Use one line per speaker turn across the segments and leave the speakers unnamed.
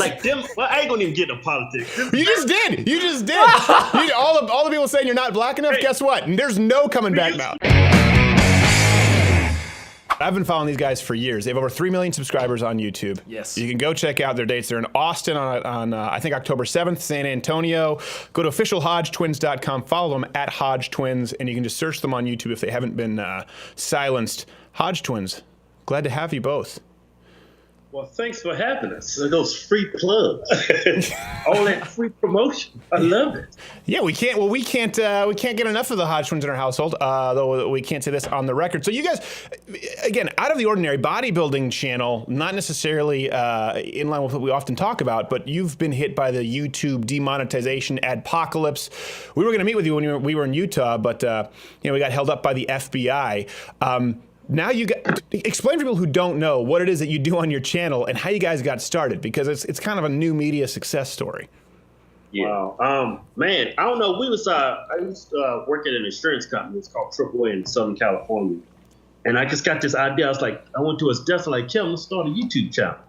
like them. Well, I ain't gonna even get into politics.
You just did. All the people saying you're not black enough. Guess what? There's no coming back now. I've been following these guys for years. They have over 3 million subscribers on YouTube.
Yes.
You can go check out their dates. They're in Austin on I think October 7th, San Antonio. Go to officialhodgetwins.com. Follow them at Hodge Twins, and you can just search them on YouTube if they haven't been silenced. Hodge Twins, glad to have you both.
Well, thanks for having us. Those free plugs, all that free promotion. I love it.
Yeah, we can't get enough of the Hodge Twins in our household. Though we can't say this on the record. So you guys, again, out of the ordinary bodybuilding channel, not necessarily in line with what we often talk about, but you've been hit by the YouTube demonetization adpocalypse. We were going to meet with you when we were in Utah, but we got held up by the FBI. Now explain for people who don't know what it is that you do on your channel and how you guys got started, because it's kind of a new media success story.
Yeah. Wow. Man, I don't know. I used to work at an insurance company. It's called AAA in Southern California. And I just got this idea. I was like, I went to his desk like, Kim, let's start a YouTube channel.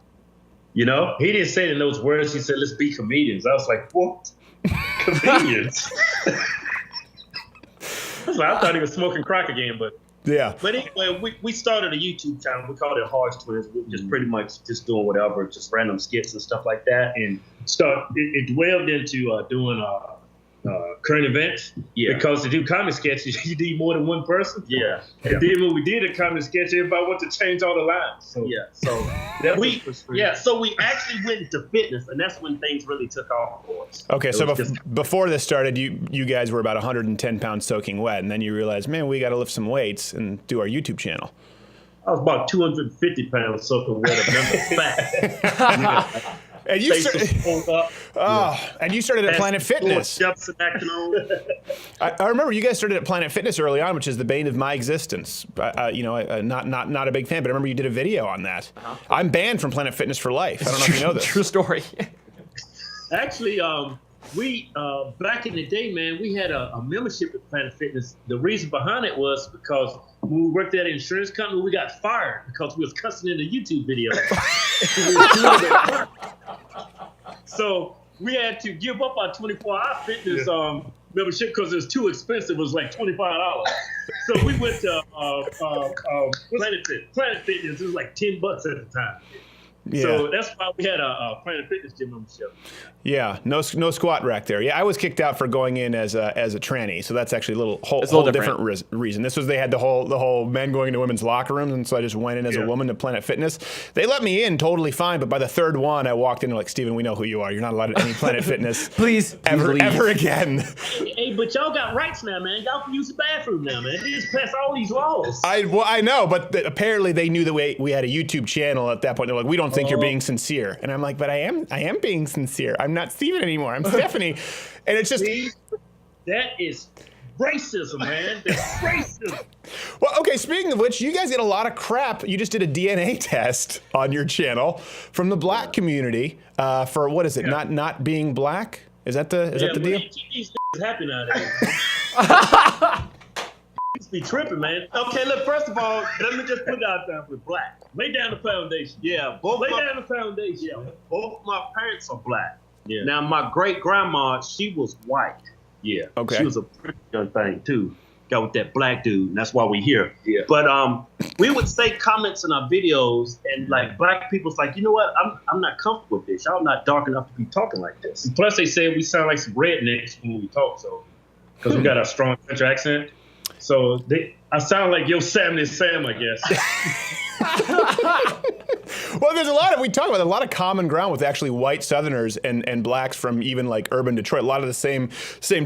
You know, he didn't say it in those words. He said, let's be comedians. I was like, what? Comedians? I thought he was smoking crack again, but.
Yeah.
But anyway, we started a YouTube channel. We called it Hodge Twins. We were just pretty much just doing whatever, just random skits and stuff like that. And it dwelled into doing current events. Yeah. Because to do comedy sketches, you need more than one person. Yeah. And then when we did a comedy sketch, everybody wanted to change all the lines. So so we actually went into fitness, and that's when things really took off for us.
Okay, so before this started, you guys were about 110 pounds soaking wet, and then you realized, man, we got to lift some weights and do our YouTube channel.
I was about 250 pounds soaking wet, and fat.
And you started at Planet Fitness. I remember you guys started at Planet Fitness early on, which is the bane of my existence. Not a big fan, but I remember you did a video on that. I'm banned from Planet Fitness for life. I don't know if you know this.
True story.
Actually, we back in the day, man, we had a membership at Planet Fitness. The reason behind it was because when we worked at an insurance company, we got fired because we was cussing in the YouTube video. So we had to give up our 24-hour fitness membership because it was too expensive. It was like $25. So we went to Planet Fitness. It was like $10 at the time. Yeah. So that's why we had a Planet Fitness gym membership.
Yeah, no squat rack there. Yeah, I was kicked out for going in as a tranny, so that's actually a whole different reason. They had the whole men going into women's locker rooms, and so I just went in as a woman to Planet Fitness. They let me in totally fine, but by the third one, I walked in and like, Steven, we know who you are. You're not allowed at any Planet Fitness
please
ever again.
Hey, but y'all got rights now, man. Y'all can use the bathroom now, man. They just passed all these laws.
I know, but apparently they knew that we had a YouTube channel at that point. They're like, we don't think you're being sincere, and I'm like, but I am being sincere. I'm not Steven anymore. I'm Stephanie. And it's just...
That is racism, man. That's racism.
Well, okay, speaking of which, you guys get a lot of crap. You just did a DNA test on your channel from the black community for, what is it, not being black? Is that the deal?
These happy nowadays. Used to be tripping, man. Okay, look, first of all, let me just put it out there with black. Lay down the foundation. Yeah, lay down the foundation. Yeah, both my parents are black. Yeah. Now, my great-grandma, she was white. Yeah. Okay. She was a pretty young thing, too. Got with that black dude, and that's why we here. Yeah. But we would say comments in our videos, and like black people's like, you know what? I'm not comfortable with this. Y'all not dark enough to be talking like this. And plus, they say we sound like some rednecks when we talk, so because we got a strong country accent. So I sound like Yosemite Sam, I guess.
Well, there's we talk about a lot of common ground with actually white Southerners and blacks from even like urban Detroit. A lot of the same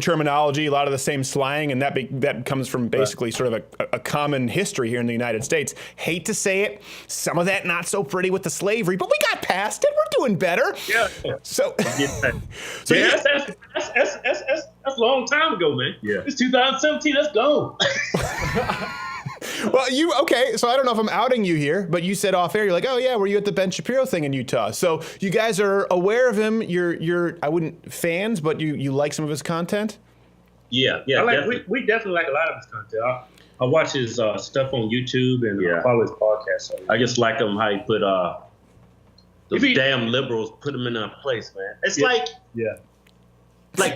terminology, a lot of the same slang, and that comes from basically sort of a common history here in the United States. Hate to say it, some of that not so pretty with the slavery, but we got past it. We're doing better. Yeah. So
that's a long time ago, man. Yeah. It's 2017. Let's go.
Well, so I don't know if I'm outing you here, but you said off air, you're like, oh yeah, were you at the Ben Shapiro thing in Utah? So you guys are aware of him. You're I wouldn't fans, but you like some of his content?
Yeah. We definitely like a lot of his content. I watch his stuff on YouTube and I follow his podcast. So I just like him how he put Those damn liberals put them in their place, man. It's like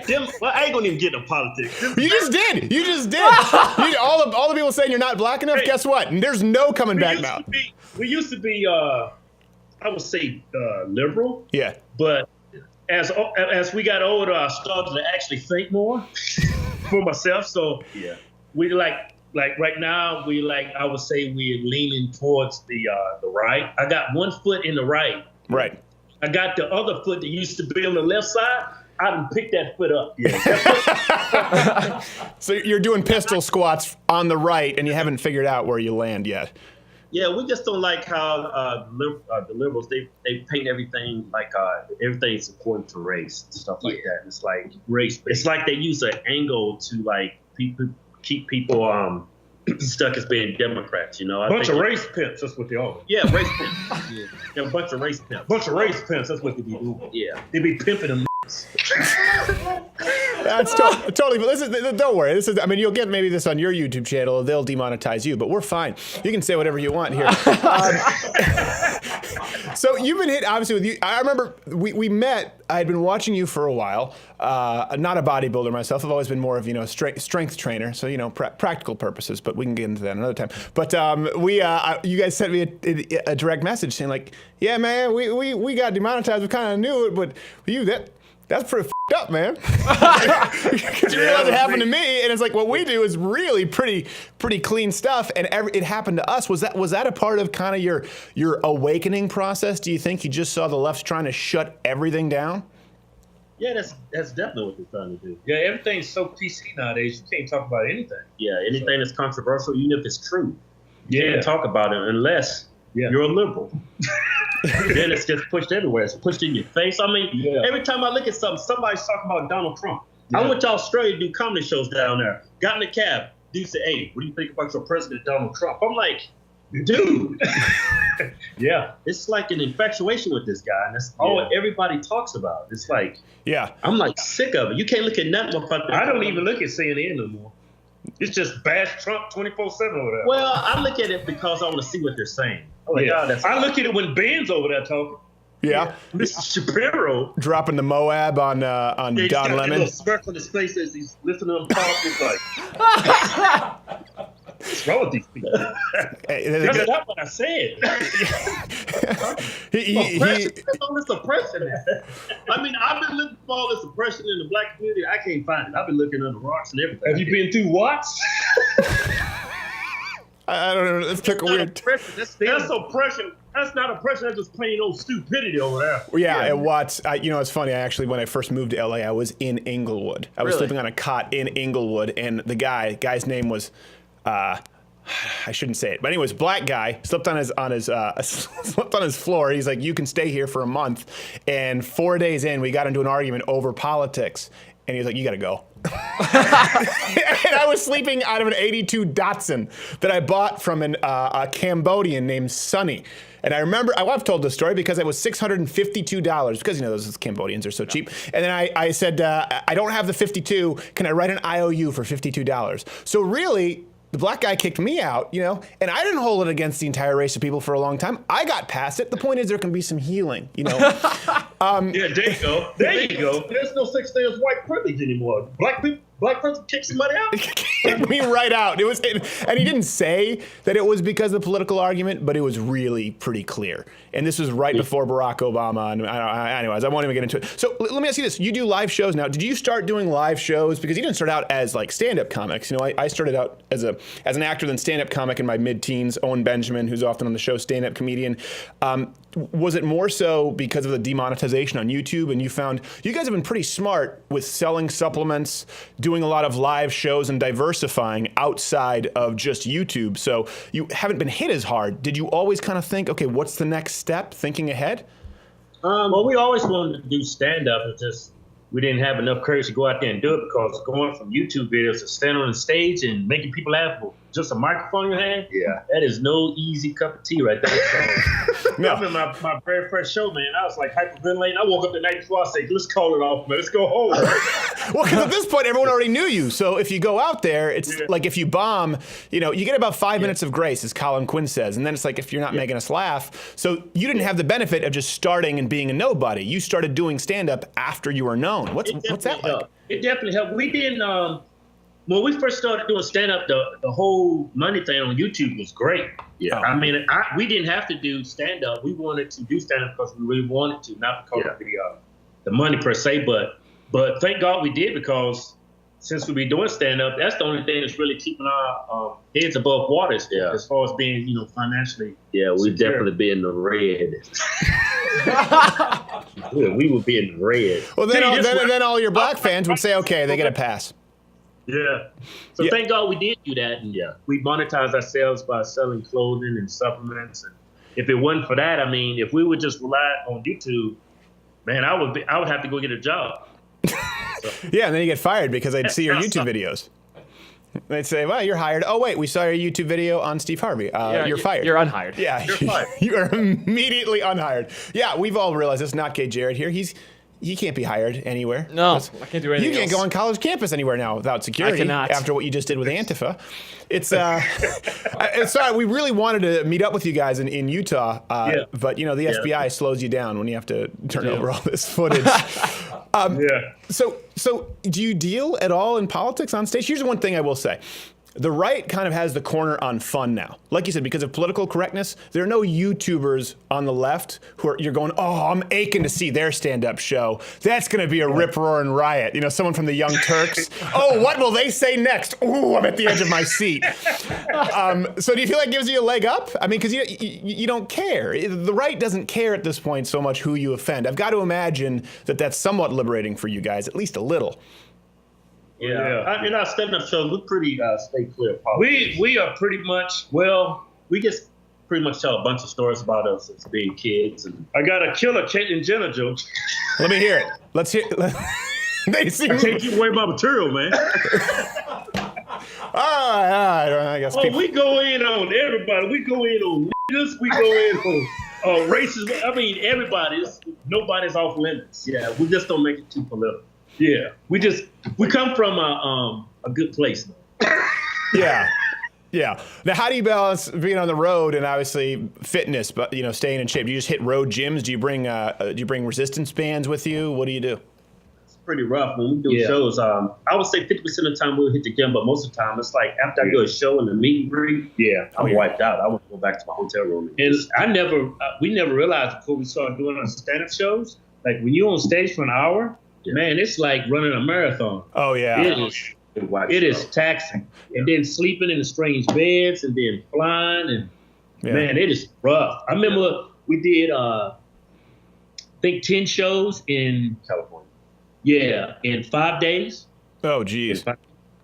them. Well, I ain't gonna even get into politics.
You just did. All the people saying you're not black enough. Hey, guess what? And there's no coming back now.
We used to be, I would say, liberal.
Yeah.
But as we got older, I started to actually think more for myself. So we like right now, I would say we're leaning towards the right. I got one foot in the right.
Right.
I got the other foot that used to be on the left side. I done picked that foot up.
So you're doing pistol squats on the right, and you haven't figured out where you land yet.
Yeah, we just don't like how the liberals, they paint everything like everything's according to race and stuff like that. It's like race. It's like they use an angle to like keep people stuck as being Democrats, you know.
A bunch of race pimps, that's what they are.
Yeah, race pimps. Yeah, a bunch of race pimps.
Bunch of race pimps, that's what they be doing.
Yeah.
They be pimping them.
That's totally. But don't worry. I mean, you'll get maybe this on your YouTube channel. They'll demonetize you, but we're fine. You can say whatever you want here. So you've been hit, obviously, with you. I remember we met. I had been watching you for a while. Not a bodybuilder myself. I've always been more of strength trainer. So practical purposes. But we can get into that another time. But you guys sent me a direct message saying like, yeah, man, we got demonetized. We kind of knew it, but you that's pretty f***ed up, man. Because you realize it happened to me, and it's like what we do is really pretty clean stuff, and it happened to us. Was that a part of kind of your awakening process? Do you think you just saw the left's trying to shut everything down?
Yeah, that's definitely what they're trying to do.
Yeah, everything's so PC nowadays. You can't talk about anything.
Yeah, anything that's controversial, even if it's true, you can't talk about it unless you're a liberal. Then it's just pushed everywhere. It's pushed in your face. I mean, every time I look at something, somebody's talking about Donald Trump. I went to Australia to do comedy shows down there. Got in the cab. Dude said, hey, what do you think about your president, Donald Trump? I'm like, dude. It's like an infatuation with this guy. And that's all everybody talks about. It's like, I'm like sick of it. You can't look at nothing.
I don't even look at CNN no more. It's just bash Trump 24/7 over there.
Well, I look at it because I want to see what they're saying.
I look at it when Ben's over there talking.
Yeah.
Mr. Shapiro
dropping the Moab on Don Lemon.
Got a little smirk on his face as he's listening to him talk. It's like, what's wrong with these people? That's not what I said. All this oppression. I mean, I've been looking for all this oppression in the black community. I can't find it. I've been looking under rocks and everything.
Have you been through what?
I don't know. This took a weird.
That's oppression. That's not oppression. That's just plain old stupidity over there.
Yeah, and Watts. It's funny. I actually, when I first moved to LA, I was in Inglewood. I was sleeping on a cot in Inglewood, and the guy's name was, I shouldn't say it, but anyways, black guy slept on his slept on his floor. He's like, you can stay here for a month, and 4 days in, we got into an argument over politics, and he was like, you got to go. And I was sleeping out of an 82 Datsun that I bought from a Cambodian named Sonny. And I remember, I've told this story because it was $652 because, those Cambodians are so cheap. And then I said, I don't have the 52. Can I write an IOU for $52? So really, the black guy kicked me out, and I didn't hold it against the entire race of people for a long time. I got past it. The point is there can be some healing,
there you go. There you go. There's no such thing as white privilege anymore. Black person kicked somebody out.
Kicked me right out. And he didn't say that it was because of the political argument, but it was really pretty clear. And this was right before Barack Obama. And anyways, I won't even get into it. So let me ask you this: you do live shows now. Did you start doing live shows because you didn't start out as like stand-up comics? I started out as an actor, then stand-up comic in my mid-teens. Owen Benjamin, who's often on the show, stand-up comedian. Was it more so because of the demonetization on YouTube, and you found you guys have been pretty smart with selling supplements, doing a lot of live shows, and diversifying outside of just YouTube, so you haven't been hit as hard? Did you always kind of think, okay, what's the next step, thinking ahead?
Well, we always wanted to do stand-up. It's just we didn't have enough courage to go out there and do it, because going from YouTube videos to stand on the stage and making people laugh with just a microphone in your hand, that is no easy cup of tea right there.
No.
I remember my very first show, man. I was like hyperventilating. I woke up the night before. I said, "Let's call it off, man. Let's go home."
Well, because at this point, everyone already knew you. So if you go out there, it's like if you bomb, you get about 5 minutes of grace, as Colin Quinn says. And then it's like if you're not making us laugh. So you didn't have the benefit of just starting and being a nobody. You started doing stand-up after you were known. What's that like?
It definitely helped. We didn't, when we first started doing stand-up, the whole money thing on YouTube was great.
Yeah.
I mean, we didn't have to do stand-up. We wanted to do stand-up because we really wanted to, not because of the money per se, but thank God we did, because since we be doing stand-up, that's the only thing that's really keeping our heads above water as far as being, financially
we
secure.
definitely be in the red. We would be in the red.
Well, then all your black fans would say, okay, they get a pass.
Yeah. So thank God we did do that. And we monetized ourselves by selling clothing and supplements. And if it wasn't for that, I mean, if we would just rely on YouTube, man, I would have to go get a job.
Yeah, and then you get fired because they'd see your YouTube videos. They'd say, well, you're hired. Oh, wait, we saw your YouTube video on Steve Harvey. You're fired.
You're unhired.
Yeah,
You're fired.
You are immediately unhired. Yeah, we've all realized this. Not Gay Jared here. He can't be hired anywhere.
No, I can't do anything
You can't
else.
go on college campus anywhere now without security.
I cannot.
After what you just did with Antifa. It's sorry, we really wanted to meet up with you guys in Utah, but the FBI slows you down when you have to turn over all this footage. So do you deal at all in politics on stage? Here's one thing I will say. The right kind of has the corner on fun now. Like you said, because of political correctness, there are no YouTubers on the left who you're going, oh, I'm aching to see their stand-up show. That's going to be a rip-roaring riot. Someone from the Young Turks. Oh, what will they say next? Ooh, I'm at the edge of my seat. So do you feel like it gives you a leg up? I mean, because you don't care. The right doesn't care at this point so much who you offend. I've got to imagine that that's somewhat liberating for you guys, at least a little.
In our stand-up shows, we pretty stay clear of politics. We are pretty much, we just pretty much tell a bunch of stories about us as being kids. And I got a killer Caitlyn Jenner joke.
Let me hear it. Let's hear it. They seem...
I can't give away my material, man.
All right. I guess
we go in on everybody. We go in on niggas. We go in on racism. I mean, nobody's off limits. Yeah, we just don't make it too political. Yeah, we come from a good place.
Yeah. Now, how do you balance being on the road and obviously fitness, but staying in shape? Do you just hit road gyms? Do you bring resistance bands with you? What do you do?
It's pretty rough when we do shows. I would say 50% of the time we'll hit the gym, but most of the time it's like after I do a show and the meet and greet. Yeah, I'm wiped out. I want to go back to my hotel room. And we never realized before we started doing our stand-up shows, like when you're on stage for an hour. Man, it's like running a marathon.
Oh, yeah.
It is taxing. Yeah. And then sleeping in the strange beds and then flying. And, man, it is rough. I remember we did, I think, 10 shows in California. Yeah, in 5 days.
Oh, geez.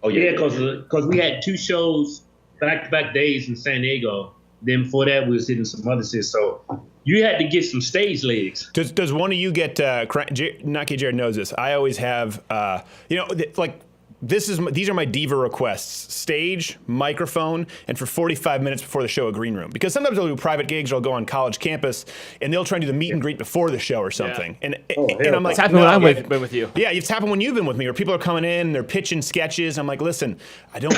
Because we had 2 shows back-to-back days in San Diego. Then before that, we was hitting some other cities. So you had to get some stage legs.
Does one of you get? Not Gay Jared knows this. I always have. These are my diva requests: stage, microphone, and for 45 minutes before the show, a green room. Because sometimes I'll do private gigs or I'll go on college campus and they'll try and do the meet and greet before the show or something. And I'm like,
it's happened when I've been with you.
Yeah, it's happened when you've been with me, or people are coming in, they're pitching sketches. I'm like, listen, I don't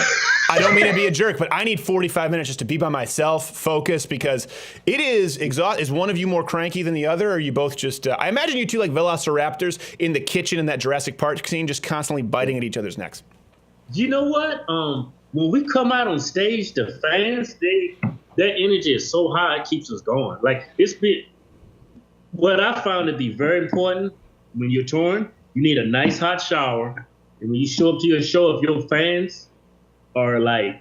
mean to be a jerk, but I need 45 minutes just to be by myself, focus, because it is exhausting. Is one of you more cranky than the other, or are you both just? I imagine you two like velociraptors in the kitchen in that Jurassic Park scene, just constantly biting at each other's necks.
You know what? When we come out on stage, the fans, their energy is so high, it keeps us going. Like what I found to be very important when you're touring, you need a nice hot shower, and when you show up to your show, if your fans are like,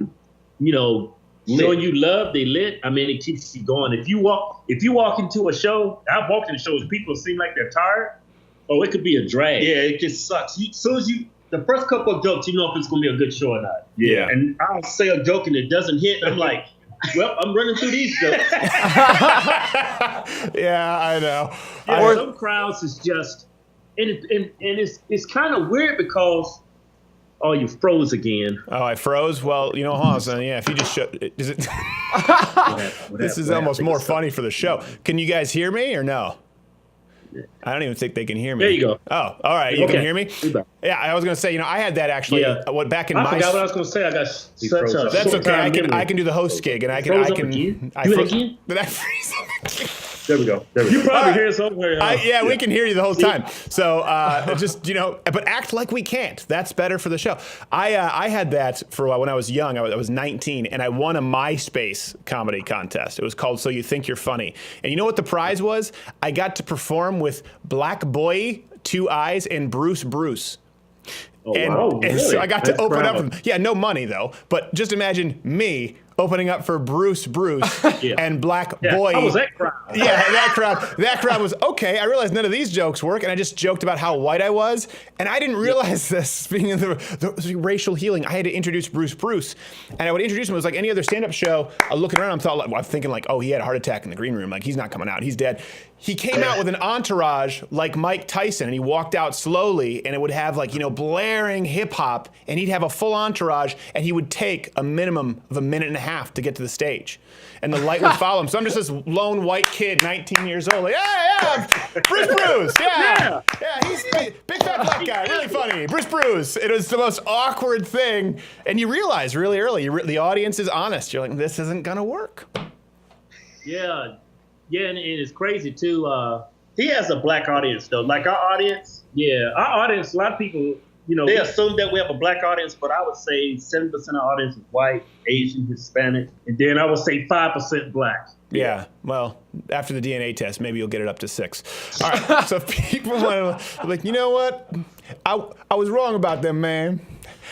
showing you love, they lit. I mean, it keeps you going. If you walk into a show, I've walked into shows, people seem like they're tired. Oh, it could be a drag. Yeah, it just sucks. The first couple of jokes, you know if it's going to be a good show or not.
Yeah.
And I'll say a joke and it doesn't hit. I'm like, well, I'm running through these jokes.
Yeah, I know.
Some crowds is just, and it's kind of weird because Oh, you froze again.
Oh, I froze? Well, you know, hold on, son. Yeah, if you just show... Is it... This is almost more funny for the show. Can you guys hear me or no? I don't even think they can hear me.
There you go.
Oh, all right. You can hear me? Yeah, I was going to say, you know, I had that actually back in my...
I forgot what I was going to say. I got such a
That's okay. I can do the host gig, and I can...
Do it again?
Did I freeze up again?
There we go. You probably hear somewhere.
Yeah, we can hear you the whole time. So just, you know, but act like we can't. That's better for the show. I had that for a while when I was young. I was 19, and I won a MySpace comedy contest. It was called So You Think You're Funny. And you know what the prize was? I got to perform with Black Boy, Two Eyes, and Bruce.
Oh,
and,
wow.
and
Really?
so I got to
That's
open
proud.
up for them. Yeah, no money though. But just imagine me opening up for Bruce and Black Boy.
How was that crowd?
Yeah, that crowd was okay. I realized none of these jokes work, and I just joked about how white I was, and I didn't realize this. Speaking of the racial healing, I had to introduce Bruce, and I would introduce him. It was like any other stand-up show. Looking around, I'm thinking like, oh, he had a heart attack in the green room. Like he's not coming out. He's dead. He came out with an entourage like Mike Tyson, and he walked out slowly, and it would have like, you know, blaring hip hop, and he'd have a full entourage, and he would take a minimum of a minute and a half to get to the stage, and the light would follow him. So I'm just this lone white kid, 19 years old, like, yeah, Bruce, yeah, he's big fat black guy, really funny, Bruce. It was the most awkward thing, and you realize really early, the audience is honest. You're like, this isn't gonna work.
Yeah, and it's crazy too. He has a black audience though. Like our audience, our audience. A lot of people, you know, they assume that we have a black audience, but I would say 70% of our audience is white, Asian, Hispanic, and then I would say 5% black.
Yeah, well, after the DNA test, maybe you'll get it up to 6. All right, so if people want to, like, you know what? I was wrong about them, man.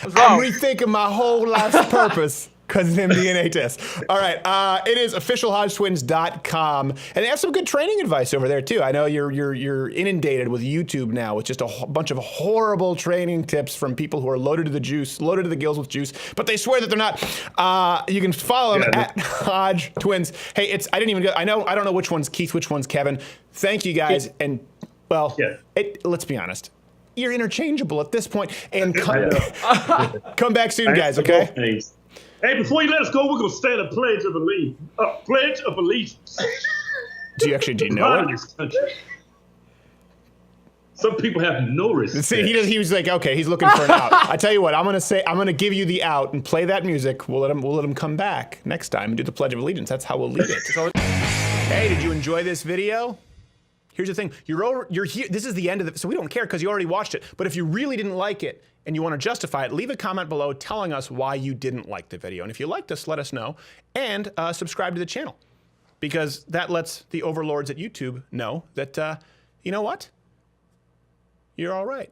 I'm rethinking my whole life's purpose. Because of them DNA tests. All right, it is officialhodgetwins.com, and they have some good training advice over there too. I know you're inundated with YouTube now with just a bunch of horrible training tips from people who are loaded to the gills with juice, but they swear that they're not. You can follow them at Hodge Twins. Hey, I don't know which one's Keith, which one's Kevin. Thank you guys, and well, let's be honest. You're interchangeable at this point, and come back soon, guys. Okay.
Hey, before you let us go, we're going to stand a pledge of allegiance. Pledge of allegiance.
Do you know it?
This country. Some people have no respect.
See, he was like, okay, he's looking for an out. I tell you what, I'm gonna give you the out and play that music. We'll let him come back next time and do the Pledge of Allegiance. That's how we'll lead it. Hey, did you enjoy this video? Here's the thing, you're here, this is the end of it, so we don't care because you already watched it. But if you really didn't like it and you want to justify it, leave a comment below telling us why you didn't like the video. And if you liked us, let us know. And subscribe to the channel, because that lets the overlords at YouTube know that, you know what? You're all right.